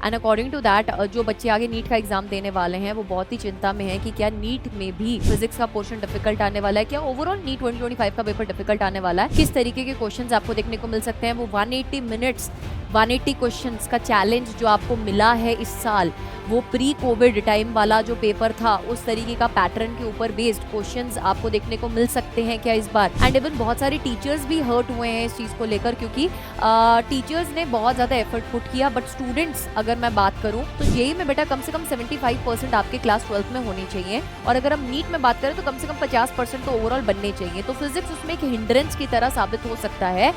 And according to that जो बच्चे आगे नीट का एग्जाम देने वाले हैं वो बहुत ही चिंता में हैं कि क्या नीट में भी फिजिक्स का पोर्शन डिफिकल्ट आने वाला है, क्या ओवरऑल नीट 2025 का पेपर डिफिकल्ट आने वाला है, किस तरीके के क्वेश्चंस आपको देखने को मिल सकते हैं। वो 180 मिनट्स 180 क्वेश्चंस का चैलेंज जो आपको मिला है इस साल, वो प्री कोविड टाइम वाला जो पेपर था उस तरीके का पैटर्न के ऊपर बेस्ड क्वेश्चंस आपको देखने को मिल सकते हैं क्या इस बार। एंड इवन बहुत सारे टीचर्स भी हर्ट हुए हैं इस चीज को लेकर, क्योंकि टीचर्स ने बहुत ज्यादा एफर्ट पुट किया, बट स्टूडेंट्स अगर मैं बात करूं तो जेईई में बेटा कम से कम 75% आपके क्लास 12th में होनी चाहिए, और अगर हम नीट में बात करें तो कम से कम 50% तो ओवरऑल बनने चाहिए। तो फिजिक्स उसमें एक हिंड्रेंस की तरह साबित हो सकता है।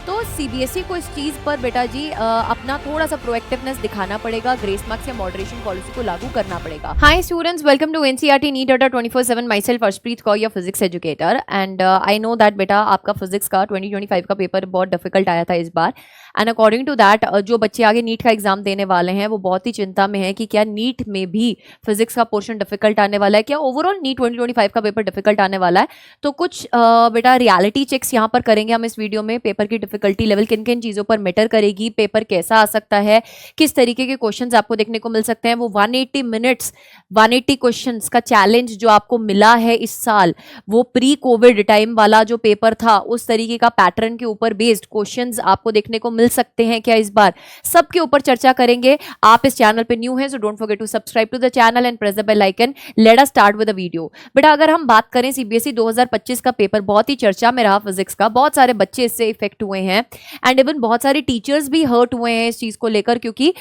तो सीबीएसई को इस चीज पर बेटा जी अपना थोड़ा सा प्रोएक्टिवनेस दिखाना पड़ेगा, ग्रेस मार्क्स या मॉडरेशन पॉलिसी को लागू करना पड़ेगा। Hi students, welcome to NCERT NEET Adda 24/7। Myself Arshpreet Kaur, your physics educator, and I know that बेटा आपका फिजिक्स का 2025 का पेपर बहुत डिफिकल्ट आया था इस बार। एंड अकॉर्डिंग टू दैट जो बच्चे आगे नीट का एग्जाम देने वाले हैं वो बहुत ही चिंता में है कि क्या नीट में भी फिजिक्स का पोर्शन डिफिकल्ट आने वाला है, क्या ओवरऑल नीट 2025 का पेपर डिफिकल्ट आने वाला है। तो कुछ बेटा रियलिटी चेक्स यहाँ पर करेंगे हम इस वीडियो में। पेपर की डिफिकल्टी लेवल किन किन चीजों पर मैटर करेगी, पेपर कैसा आ सकता है, किस तरीके के क्वेश्चंस आपको देखने को मिल सकते हैं। वो 180 मिनट्स 180 क्वेश्चंस का चैलेंज जो आपको मिला है इस साल, वो प्री कोविड टाइम वाला जो पेपर था उस तरीके का पैटर्न के ऊपर बेस्ड क्वेश्चंस आपको देखने को मिल सकते हैं क्या इस बार। सबके ऊपर चर्चा करेंगे। आप इस चैनल पे न्यू हैं so don't forget to subscribe to the channel and press the bell icon. Let us start with the video. बेटा अगर हम बात करें सीबीएसई 2025 का पेपर बहुत ही चर्चा में रहा फिजिक्स का, बहुत सारे बच्चे इससे इफेक्ट हुए हैं, एंड इवन बहुत सारे टीचर्स भी हर्ट हुए हैं इस चीज को लेकर, क्योंकि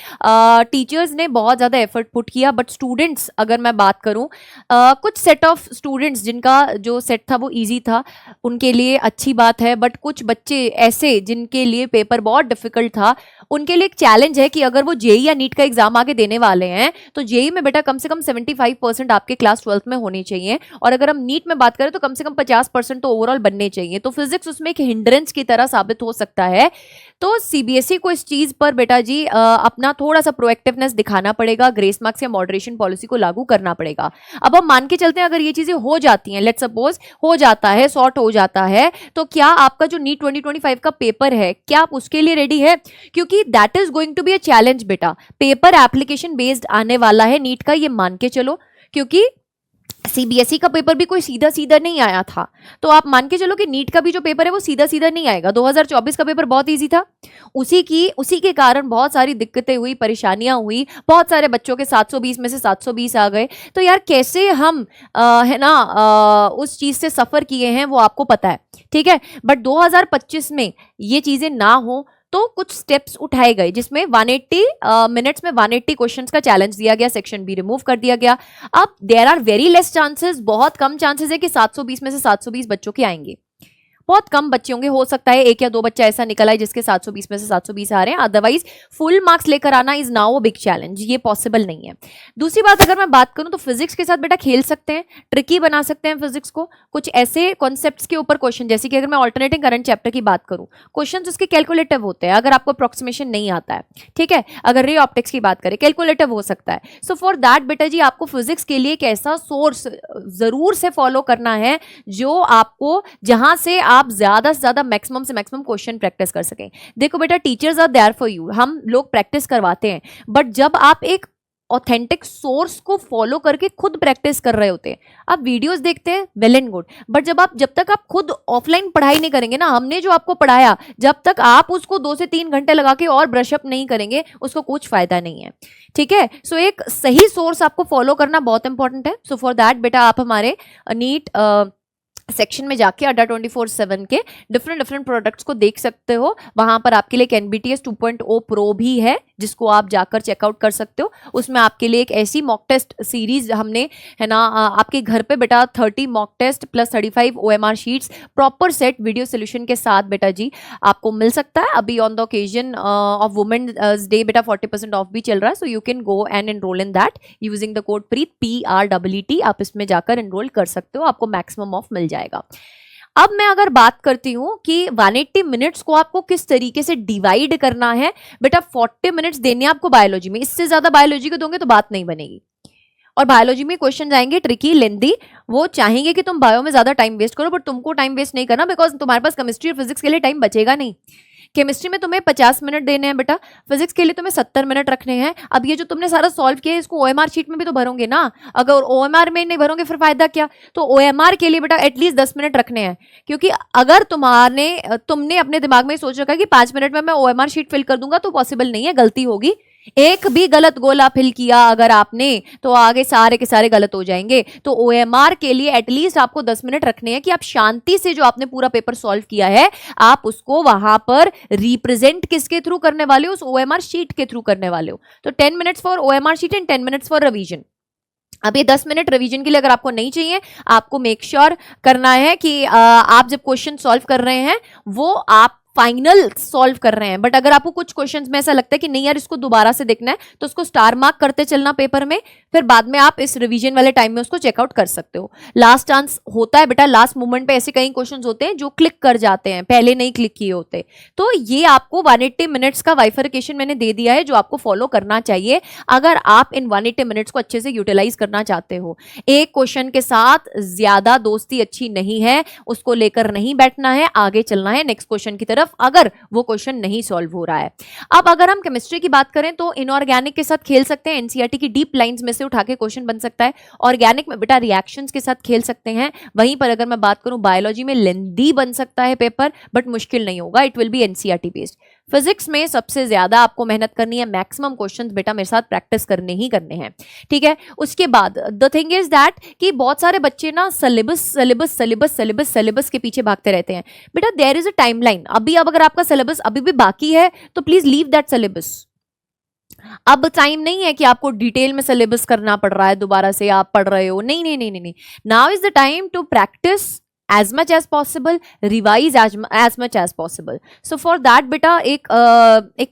टीचर्स ने बहुत ज्यादा एफर्ट पुट किया, बट स्टूडेंट्स अगर मैं बात करूं कुछ सेट ऑफ स्टूडेंट्स जिनका जो सेट था वो इजी था उनके लिए अच्छी बात है, बट कुछ बच्चे ऐसे जिनके लिए पेपर बहुत डिफिकल्ट था उनके लिए एक चैलेंज है कि अगर वो जेईई या नीट का एग्जाम आगे देने वाले हैं तो जेईई में बेटा कम से कम 75% आपके क्लास 12th में होनी चाहिए, और अगर हम नीट में बात करें तो कम से कम 50% तो ओवरऑल बनने चाहिए। तो फिजिक्स उसमें एक हिंड्रेंस की तरह साबित हो सकता है। तो सीबीएसई को इस चीज पर बेटा जी अपना थोड़ा सा प्रोएक्टिवनेस दिखाना पड़ेगा, ग्रेस मार्क्स या मॉडरेशन पॉलिसी को लागू करना पड़ेगा। अब हम मान के चलते हैं अगर ये चीजें हो जाती हैं, लेट्स सपोज हो जाता है, सॉर्ट हो जाता है, तो क्या आपका जो नीट 2025 का पेपर है क्या आप उसके लिए रेडी है? क्योंकि that is going to be a challenge बेटा। पेपर एप्लीकेशन बेस्ड आने वाला है नीट का, ये मान के चलो, क्योंकि सीबीएसई का पेपर भी कोई सीधा सीधा नहीं आया था। तो आप मान के चलो कि नीट का भी जो पेपर है वो सीधा सीधा नहीं आएगा। 2024 का पेपर बहुत इजी था, उसी के कारण बहुत सारी दिक्कतें हुई, परेशानियां हुई, बहुत सारे बच्चों के 720 में से 720 आ गए। तो यार कैसे हम है ना उस चीज से सफर किए हैं वो आपको पता है, ठीक है। बट 2025 में ये चीजें ना हो तो कुछ स्टेप्स उठाए गए, जिसमें 180 मिनट्स में 180 क्वेश्चंस का चैलेंज दिया गया, सेक्शन बी रिमूव कर दिया गया। अब there are very less chances, बहुत कम चांसेस है कि 720 में से 720 बच्चों के आएंगे। बहुत कम बच्चे होंगे, हो सकता है एक या दो बच्चा ऐसा निकला है जिसके 720 में से 720 आ रहे हैं, अदरवाइज फुल मार्क्स लेकर आना is now a big challenge, ये पॉसिबल नहीं है। दूसरी बात अगर मैं बात करूं तो फिजिक्स के साथ बेटा खेल सकते हैं, ट्रिकी बना सकते हैं फिजिक्स को। कुछ ऐसे कॉन्सेप्ट्स के ऊपर क्वेश्चन, जैसे कि अगर मैं ऑल्टरनेटिंग करंट चैप्टर की बात करूं, क्वेश्चन उसके कैलकुलेटिव होते हैं अगर आपको अप्रोक्सीमेशन नहीं आता है, ठीक है। अगर रे ऑप्टिक्स की बात करें कैलकुलेटिव हो सकता है। सो फॉर दैट बेटा जी आपको फिजिक्स के लिए एक ऐसा सोर्स जरूर से फॉलो करना है जो आपको, जहां से आप ज्यादा से ज्यादा मैक्सिमम से मैक्सिमम क्वेश्चन प्रैक्टिस कर सकें। देखो बेटा teachers are there for you, हम लोग प्रैक्टिस करवाते हैं, बट जब आप एक ऑथेंटिक सोर्स को फॉलो करके खुद प्रैक्टिस कर रहे होते हैं, आप वीडियोस देखते हैं वेल एंड गुड, बट जब तक आप खुद ऑफलाइन पढ़ाई नहीं करेंगे ना, हमने जो आपको पढ़ाया जब तक आप उसको 2 से 3 घंटे लगा के और ब्रशअप नहीं करेंगे उसको कुछ फायदा नहीं है, ठीक है। सो एक सही सोर्स आपको फॉलो करना बहुत इंपॉर्टेंट है। सो फॉर दैट बेटा आप हमारे नीट सेक्शन में जाके अड्डा 24/7 के डिफरेंट प्रोडक्ट्स को देख सकते हो। वहां पर आपके लिए एक NBTS 2.0 प्रो भी है जिसको आप जाकर चेकआउट कर सकते हो। उसमें आपके लिए एक ऐसी मॉक टेस्ट सीरीज हमने, है ना, आपके घर पे बेटा 30 mock test plus 35 OMR sheets proper set video solution के साथ बेटा जी आपको मिल सकता है। अभी on the occasion of women's day बेटा 40% ऑफ भी चल रहा है, so you can go and enroll in that using the code Preet PREET। आप इसमें जाकर एनरोल कर सकते हो, आपको मैक्सिमम ऑफ मिल जाएगा। अब मैं अगर बात करती हूं कि 180 मिनट्स को आपको किस तरीके से डिवाइड करना है, बेटा 40 मिनट्स देने आपको बायोलॉजी में, इससे ज्यादा बायोलॉजी को दोगे तो बात नहीं बनेगी। और बायोलॉजी में क्वेश्चन आएंगे ट्रिकी, लेंदी, वो चाहेंगे कि तुम बायो में ज्यादा टाइम वेस्ट करो, बट तुमको टाइम वेस्ट नहीं करना, बिकॉज तुम्हारे पास केमिस्ट्री और फिजिक्स के लिए टाइम बचेगा नहीं। केमिस्ट्री में तुम्हें 50 मिनट देने हैं बेटा, फिजिक्स के लिए तुम्हें 70 मिनट रखने हैं। अब ये जो तुमने सारा सॉल्व किया है इसको ओएमआर शीट में भी तो भरोगे ना, अगर ओएमआर में नहीं भरोगे फिर फायदा क्या। तो ओएमआर के लिए बेटा एटलीस्ट 10 मिनट रखने हैं, क्योंकि अगर तुमने अपने दिमाग में सोच रखा है कि 5 मिनट में मैं ओएमआर शीट फिल कर दूंगा, तो पॉसिबल नहीं है, गलती होगी। एक भी गलत गोला फिल किया अगर आपने तो आगे सारे के सारे गलत हो जाएंगे। तो ओएमआर के लिए एटलीस्ट आपको 10 मिनट रखने हैं कि आप शांति से जो आपने पूरा पेपर सॉल्व किया है आप उसको वहां पर रिप्रेजेंट किसके थ्रू करने वाले हो, उस ओएमआर शीट के थ्रू करने वाले हो। तो 10 minutes for OMR sheet and 10 minutes for revision. अब ये 10 मिनट रिवीजन के लिए अगर आपको नहीं चाहिए, आपको मेक श्योर करना है कि आप जब क्वेश्चन सॉल्व कर रहे हैं वो आप फाइनल सॉल्व कर रहे हैं। बट अगर आपको कुछ क्वेश्चंस में ऐसा लगता है कि नहीं यार इसको दोबारा से देखना है, तो उसको स्टार मार्क करते चलना पेपर में, फिर बाद में आप इस रिवीजन वाले टाइम में उसको चेकआउट कर सकते हो। लास्ट चांस होता है बेटा, लास्ट मोमेंट पे ऐसे कई क्वेश्चंस होते हैं जो क्लिक कर जाते हैं, पहले नहीं क्लिक किए होते। तो ये आपको 180 मिनट्स का वाइफरिकेशन मैंने दे दिया है जो आपको फॉलो करना चाहिए अगर आप इन 180 मिनट्स को अच्छे से यूटिलाइज करना चाहते हो। एक क्वेश्चन के साथ ज्यादा दोस्ती अच्छी नहीं है, उसको लेकर नहीं बैठना है, आगे चलना है नेक्स्ट क्वेश्चन की तरफ अगर वो क्वेश्चन नहीं सॉल्व हो रहा है। अब अगर हम केमिस्ट्री की बात करें तो इनऑर्गेनिक के साथ खेल सकते हैं, एनसीईआरटी की डीप लाइंस में से उठा के क्वेश्चन बन सकता है। ऑर्गेनिक में बेटा रिएक्शंस के साथ खेल सकते हैं। वहीं पर अगर मैं बात करूं बायोलॉजी में लेंदी बन सकता है पेपर, बट मुश्किल नहीं होगा, it will be NCERT based. Physics में सबसे ज्यादा आपको मेहनत करनी है, मैक्सिमम क्वेश्चंस बेटा मेरे साथ प्रैक्टिस करने ही करने हैं, ठीक है। उसके बाद द थिंग इज दैट कि बहुत सारे बच्चे ना सिलेबस के पीछे भागते रहते हैं। बेटा देयर इज अ टाइमलाइन। अभी अब अगर आपका सिलेबस अभी भी बाकी है तो प्लीज लीव दैट सिलेबस। अब टाइम नहीं है कि आपको डिटेल में सिलेबस करना पड़ रहा है, दोबारा से आप पढ़ रहे हो, नहीं नहीं नहीं नहीं। Now is the time to practice as much as possible, revise as much as possible. So for that बेटा एक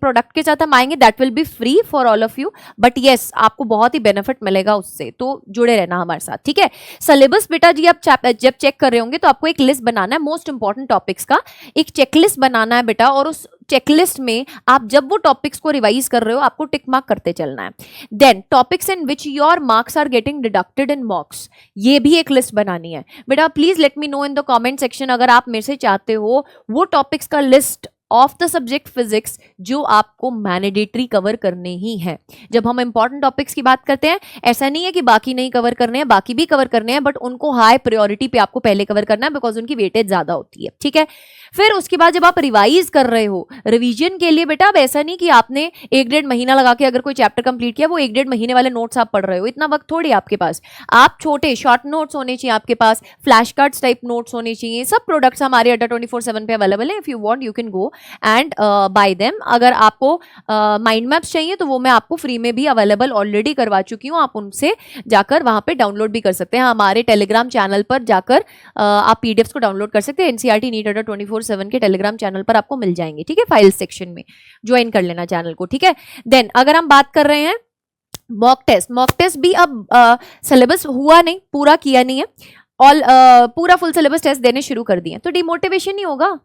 प्रोडक्ट के साथ हम आएंगे, that will be free for all of you, but yes आपको बहुत ही बेनिफिट मिलेगा उससे, तो जुड़े रहना हमारे साथ, ठीक है। सिलेबस बेटा जी आप जब चेक कर रहे होंगे तो आपको एक लिस्ट बनाना है मोस्ट इंपॉर्टेंट टॉपिक्स का, एक चेकलिस्ट बनाना है बेटा, और उस चेकलिस्ट में आप जब वो टॉपिक्स को रिवाइज कर रहे हो आपको टिक मार्क करते चलना है। Then topics in which your marks are getting deducted in mocks, ये भी एक लिस्ट बनानी है बेटा। Please let me know in the comment section अगर आप मेरे से चाहते हो वो टॉपिक्स का list of the subject physics जो आपको मैंडेटरी कवर करने ही है। जब हम इंपॉर्टेंट टॉपिक्स की बात करते हैं ऐसा नहीं है कि बाकी नहीं कवर करने हैं, बाकी भी कवर करने हैं, बट उनको हाई प्रायोरिटी पे आपको पहले कवर करना है बिकॉज उनकी वेटेज ज्यादा होती है, ठीक है। फिर उसके बाद जब आप रिवाइज कर रहे हो रिवीजन के लिए बेटा, अब ऐसा नहीं कि आपने 1-1.5 महीना लगा के अगर कोई चैप्टर कंप्लीट किया वो 1-1.5 महीने वाले नोट्स आप पढ़ रहे हो, इतना वक्त थोड़ी आपके पास। आप छोटे शॉर्ट नोट्स होने चाहिए आपके पास, फ्लैश कार्ड्स टाइप नोट्स होने चाहिए। सब प्रोडक्ट्स हमारे अड्डा 24/7 पे अवेलेबल है, if you want you can go and bye them. अगर आपको माइंड मैप्स चाहिए तो वो मैं आपको फ्री में भी अवेलेबल ऑलरेडी करवा चुकी हूँ, आप उनसे जाकर वहां पे डाउनलोड भी कर सकते हैं। हमारे टेलीग्राम चैनल पर जाकर आप पीडीएफ्स को डाउनलोड कर सकते हैं, एनसीईआरटी नीट अड्डा 24/7 के टेलीग्राम चैनल पर आपको मिल जाएंगे, ठीक है। फाइल सेक्शन में ज्वाइन कर लेना चैनल को, ठीक है। देन अगर हम बात कर रहे हैं मॉक टेस्ट भी अब सिलेबस हुआ नहीं, पूरा किया नहीं है, ऑल पूरा फुल सिलेबस टेस्ट देने शुरू कर दिए, तो डिमोटिवेशन ही होगा।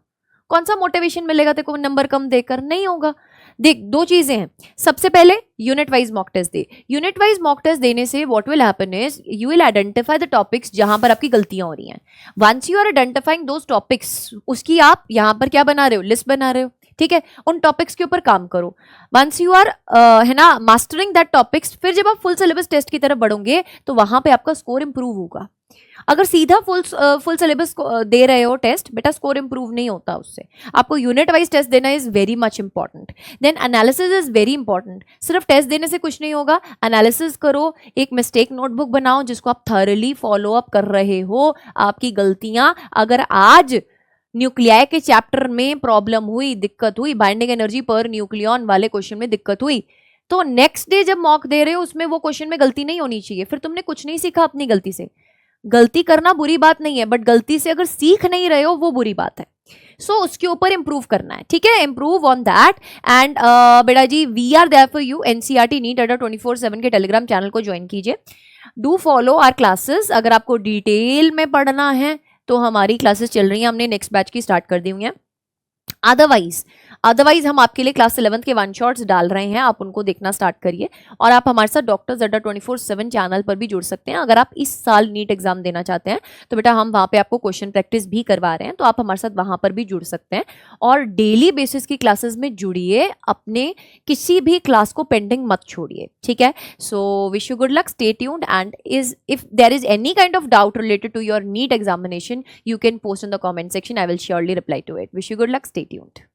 कौन सा मोटिवेशन मिलेगा तेरे को नंबर कम देकर, नहीं होगा। देख दो चीजें हैं, सबसे पहले यूनिट वाइज मॉक टेस्ट दे। यूनिट वाइज मॉक टेस्ट देने से what will happen is you will identify the topics जहां पर आपकी गलतियां हो रही हैं। Once you are identifying those topics, उसकी आप यहां पर क्या बना रहे हो, लिस्ट बना रहे हो, ठीक है। उन टॉपिक्स के ऊपर काम करो। वंस यू आर है ना मास्टरिंग दैट टॉपिक्स, फिर जब आप फुल सिलेबस टेस्ट की तरफ बढ़ोगे तो वहां पे आपका स्कोर इंप्रूव होगा। अगर सीधा फुल सिलेबस दे रहे हो टेस्ट, बेटा स्कोर इंप्रूव नहीं होता उससे, आपको यूनिट वाइज टेस्ट देना is very much important. Then analysis is very important. सिर्फ टेस्ट देने से कुछ नहीं होगा, एनालिसिस करो, एक मिस्टेक नोटबुक बनाओ जिसको आप थॉरली फॉलो अप कर रहे हो। आपकी गलतियां, अगर आज न्यूक्लियाई के चैप्टर में प्रॉब्लम हुई, दिक्कत हुई, बाइंडिंग एनर्जी पर न्यूक्लियन वाले क्वेश्चन में दिक्कत हुई, तो नेक्स्ट डे जब मॉक दे रहे हो उसमें वो क्वेश्चन में गलती नहीं होनी चाहिए। फिर तुमने कुछ नहीं सीखा अपनी गलती से। गलती करना बुरी बात नहीं है, बट गलती से अगर सीख नहीं रहे हो वो बुरी बात है। सो उसके ऊपर इंप्रूव करना है, ठीक है। इंप्रूव ऑन दैट एंड बेटा जी we are there for you. NCERT NEET Adda 24/7 के टेलीग्राम चैनल को ज्वाइन कीजिए, डू फॉलो आवर क्लासेस। अगर आपको डिटेल में पढ़ना है तो हमारी क्लासेस चल रही हैं, हमने नेक्स्ट बैच की स्टार्ट कर दी हुई है। अदरवाइज हम आपके लिए क्लास 11th के वन शॉट्स डाल रहे हैं, आप उनको देखना स्टार्ट करिए। और आप हमारे साथ डॉक्टर्स अड्डा 24/7 चैनल पर भी जुड़ सकते हैं। अगर आप इस साल नीट एग्जाम देना चाहते हैं तो बेटा हम वहाँ पे आपको क्वेश्चन प्रैक्टिस भी करवा रहे हैं, तो आप हमारे साथ वहाँ पर भी जुड़ सकते हैं। और डेली बेसिस की क्लासेस में जुड़िए, अपने किसी भी क्लास को पेंडिंग मत छोड़िए, ठीक है। So wish you good luck, stay tuned, and if there is any kind of doubt related to your NEET examination, you can post in the comment section. I will surely reply to it. Wish you good luck. Stay tuned.